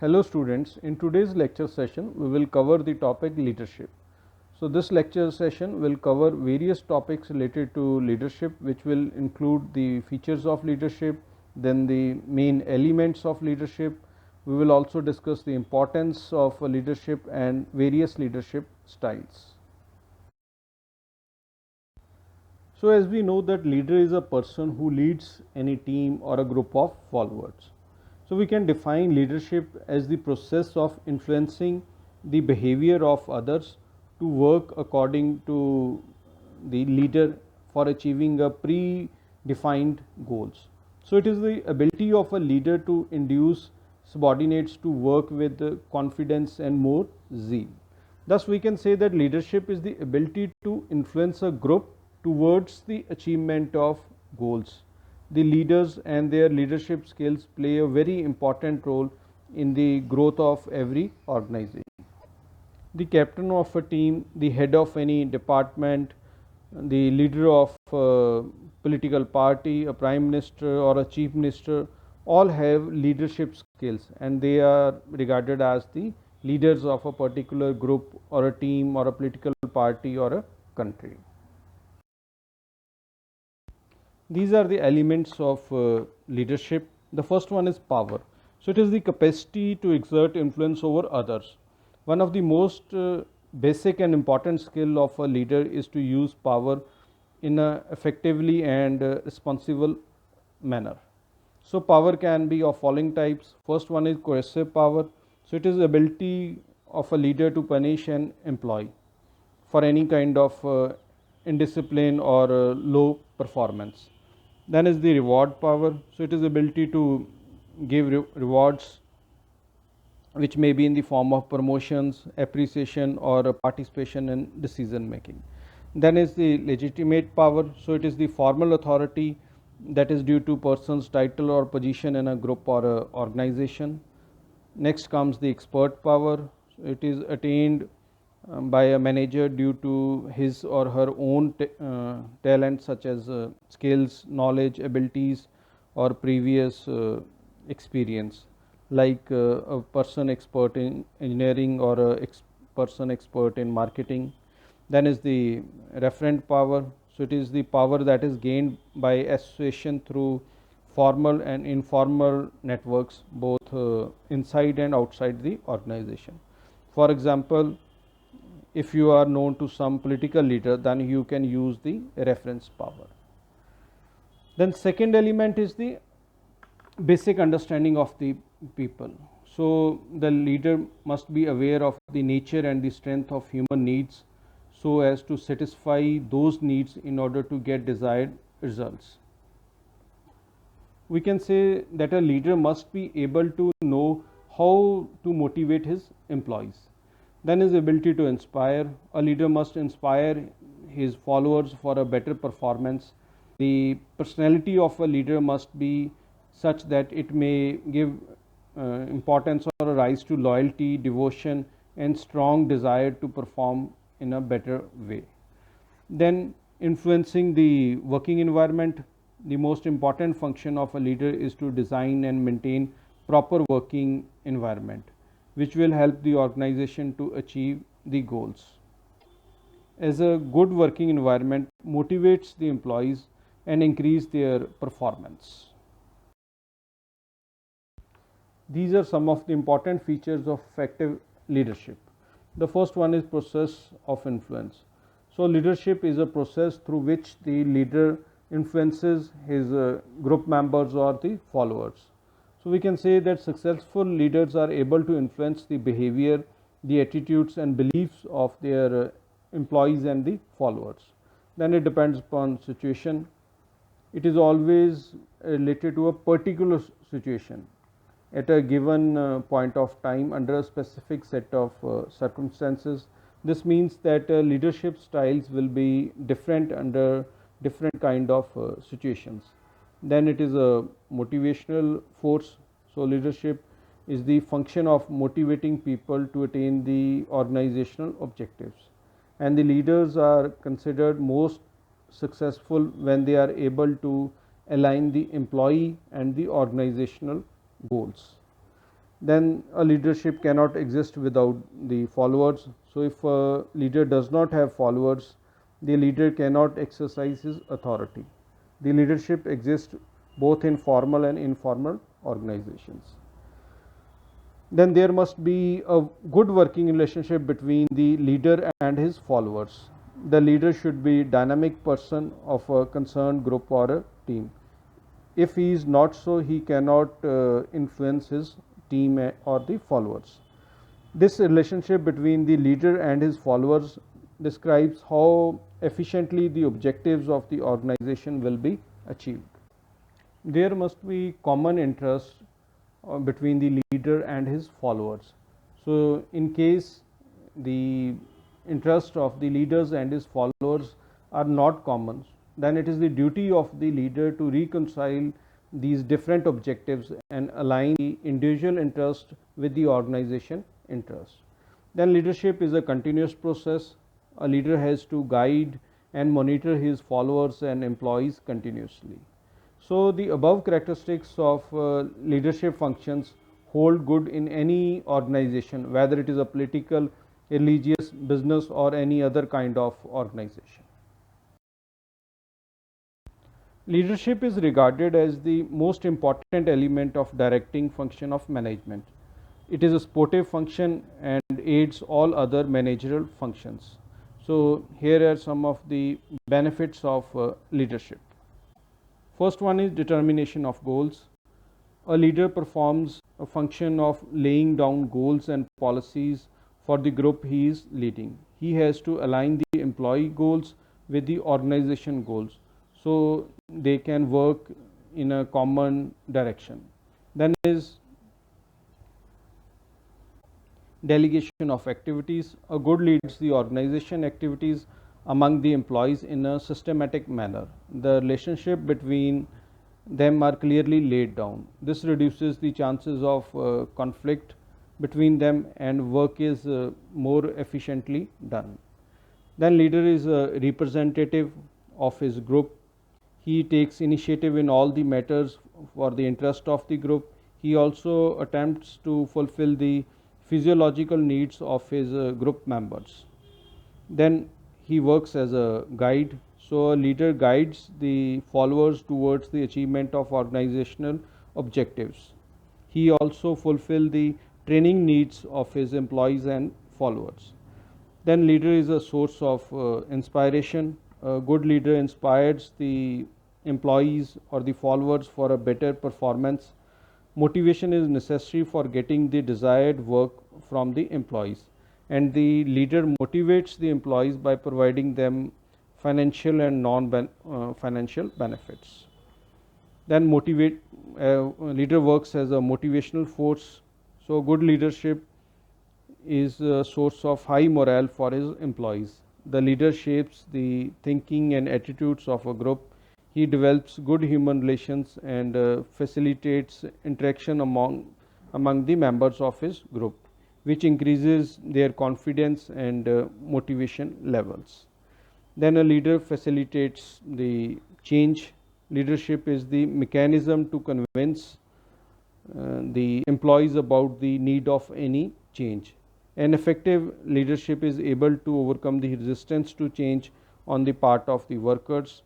Hello students, in today's lecture session we will cover the topic leadership. So this lecture session will cover various topics related to leadership, which will include the features of leadership, then the main elements of leadership. We will also discuss the importance of leadership and various leadership styles. So as we know that leader is a person who leads any team or a group of followers. So we can define leadership as the process of influencing the behavior of others to work according to the leader for achieving a predefined goals. So it is the ability of a leader to induce subordinates to work with confidence and more zeal. Thus we can say that leadership is the ability to influence a group towards the achievement of goals. The leaders and their leadership skills play a very important role in the growth of every organization. The captain of a team, the head of any department, the leader of a political party, a prime minister or a chief minister, all have leadership skills and they are regarded as the leaders of a particular group or a team or a political party or a country. These are the elements of leadership. The first one is power. So it is the capacity to exert influence over others. One of the most basic and important skill of a leader is to use power in a effectively and responsible manner. So power can be of following types. First one is coercive power. So it is the ability of a leader to punish an employee for any kind of indiscipline or low performance. Then is the reward power. So it is the ability to give rewards, which may be in the form of promotions, appreciation or participation in decision making. Then is the legitimate power. So it is the formal authority that is due to person's title or position in a group or a organization. Next comes the expert power. It is attained by a manager due to his or her own talents such as skills, knowledge, abilities or previous experience, like a person expert in engineering or a person expert in marketing. Then is the referent power. So it is the power that is gained by association through formal and informal networks, both inside and outside the organization. For example, if you are known to some political leader, then you can use the reference power. Then second element is the basic understanding of the people. So the leader must be aware of the nature and the strength of human needs so as to satisfy those needs in order to get desired results. We can say that a leader must be able to know how to motivate his employees. Then his ability to inspire. A leader must inspire his followers for a better performance. The personality of a leader must be such that it may give importance or a rise to loyalty, devotion and strong desire to perform in a better way. Then influencing the working environment. The most important function of a leader is to design and maintain proper working environment, which will help the organization to achieve the goals. As a good working environment motivates the employees and increase their performance. These are some of the important features of effective leadership. The first one is process of influence. So leadership is a process through which the leader influences his group members or the followers. So we can say that successful leaders are able to influence the behavior, the attitudes and beliefs of their employees and the followers. Then it depends upon situation. It is always related to a particular situation at a given point of time under a specific set of circumstances. This means that leadership styles will be different under different kind of situations. Then it is a motivational force. So leadership is the function of motivating people to attain the organizational objectives, and the leaders are considered most successful when they are able to align the employee and the organizational goals. Then a leadership cannot exist without the followers. So if a leader does not have followers, the leader cannot exercise his authority. The leadership exists both in formal and informal organizations. Then there must be a good working relationship between the leader and his followers. The leader should be a dynamic person of a concerned group or a team. If he is not so, he cannot influence his team or the followers. This relationship between the leader and his followers describes how efficiently the objectives of the organization will be achieved. There must be common interest between the leader and his followers. So in case the interest of the leaders and his followers are not common, then it is the duty of the leader to reconcile these different objectives and align the individual interest with the organization interest. Then leadership is a continuous process. A leader has to guide and monitor his followers and employees continuously. So the above characteristics of leadership functions hold good in any organization, whether it is a political, religious, business, or any other kind of organization. Leadership is regarded as the most important element of directing function of management. It is a supportive function and aids all other managerial functions. So here are some of the benefits of leadership. First one is determination of goals. A leader performs a function of laying down goals and policies for the group he is leading. He has to align the employee goals with the organization goals so they can work in a common direction. Then is delegation of activities. A good leads the organization activities among the employees in a systematic manner. The relationship between them are clearly laid down. This reduces the chances of conflict between them and work is more efficiently done. Then leader is a representative of his group. He takes initiative in all the matters for the interest of the group. He also attempts to fulfill the physiological needs of his group members. Then he works as a guide. So a leader guides the followers towards the achievement of organizational objectives. He also fulfill the training needs of his employees and followers. Then leader is a source of inspiration. A good leader inspires the employees or the followers for a better performance. Motivation is necessary for getting the desired work from the employees, and the leader motivates the employees by providing them financial and non-financial benefits. Then leader works as a motivational force. So good leadership is a source of high morale for his employees. The leader shapes the thinking and attitudes of a group. He develops good human relations and facilitates interaction among the members of his group, which increases their confidence and motivation levels. Then a leader facilitates the change. Leadership is the mechanism to convince the employees about the need of any change. An effective leadership is able to overcome the resistance to change on the part of the workers.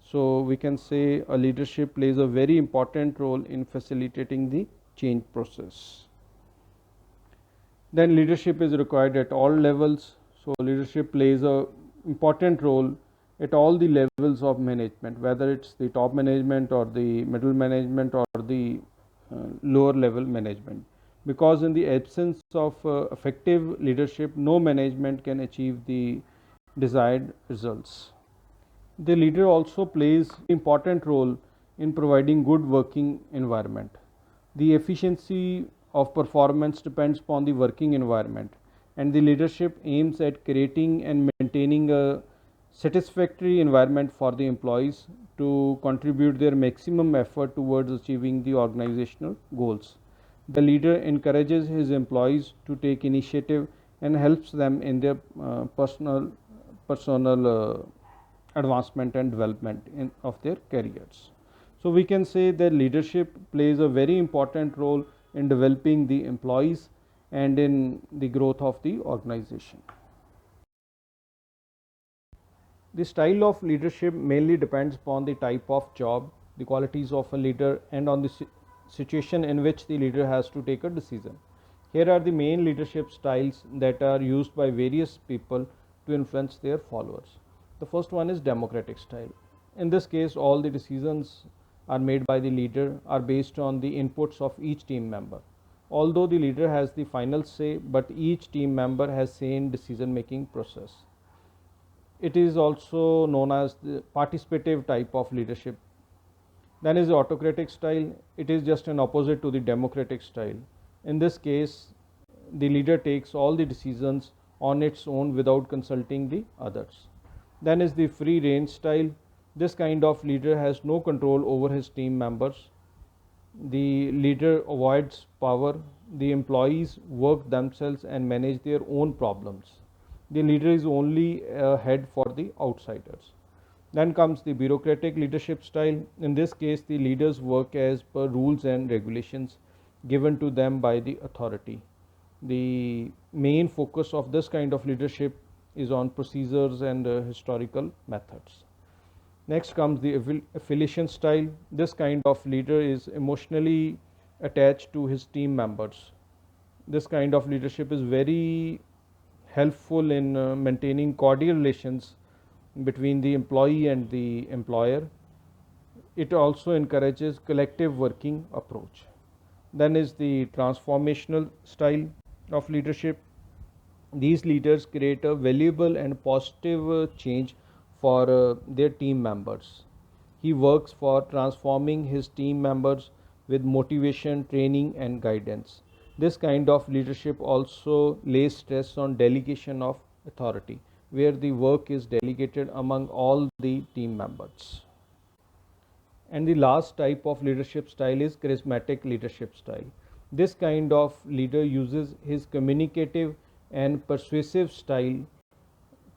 So we can say a leadership plays a very important role in facilitating the change process. Then leadership is required at all levels. So leadership plays a important role at all the levels of management, whether it's the top management or the middle management or the lower level management, because in the absence of effective leadership, no management can achieve the desired results. The leader also plays an important role in providing good working environment. The efficiency of performance depends upon the working environment, and the leadership aims at creating and maintaining a satisfactory environment for the employees to contribute their maximum effort towards achieving the organizational goals. The leader encourages his employees to take initiative and helps them in their personal advancement and development of their careers. So we can say that leadership plays a very important role in developing the employees and in the growth of the organization. The style of leadership mainly depends upon the type of job, the qualities of a leader, and on the situation in which the leader has to take a decision. Here are the main leadership styles that are used by various people to influence their followers. The first one is democratic style. In this case, all the decisions are made by the leader are based on the inputs of each team member. Although the leader has the final say, but each team member has say in decision making process. It is also known as the participative type of leadership. Then is the autocratic style. It is just an opposite to the democratic style. In this case, the leader takes all the decisions on its own without consulting the others. Then is the free range style. This kind of leader has no control over his team members. The leader avoids power. The employees work themselves and manage their own problems. The leader is only a head for the outsiders. Then comes the bureaucratic leadership style. In this case, the leaders work as per rules and regulations given to them by the authority. The main focus of this kind of leadership is on procedures and historical methods. Next comes the affiliation style. This kind of leader is emotionally attached to his team members. This kind of leadership is very helpful in maintaining cordial relations between the employee and the employer. It also encourages collective working approach. Then is the transformational style of leadership. These leaders create a valuable and positive change for their team members. He works for transforming his team members with motivation, training, and guidance. This kind of leadership also lays stress on delegation of authority, where the work is delegated among all the team members. And the last type of leadership style is charismatic leadership style. This kind of leader uses his communicative and persuasive style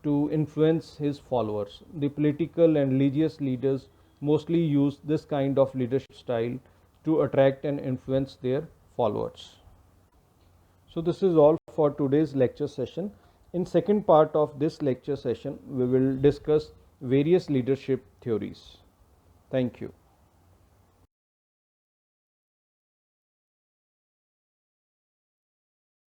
to influence his followers. The political and religious leaders mostly use this kind of leadership style to attract and influence their followers. So this is all for today's lecture session. In second part of this lecture session, we will discuss various leadership theories. Thank you.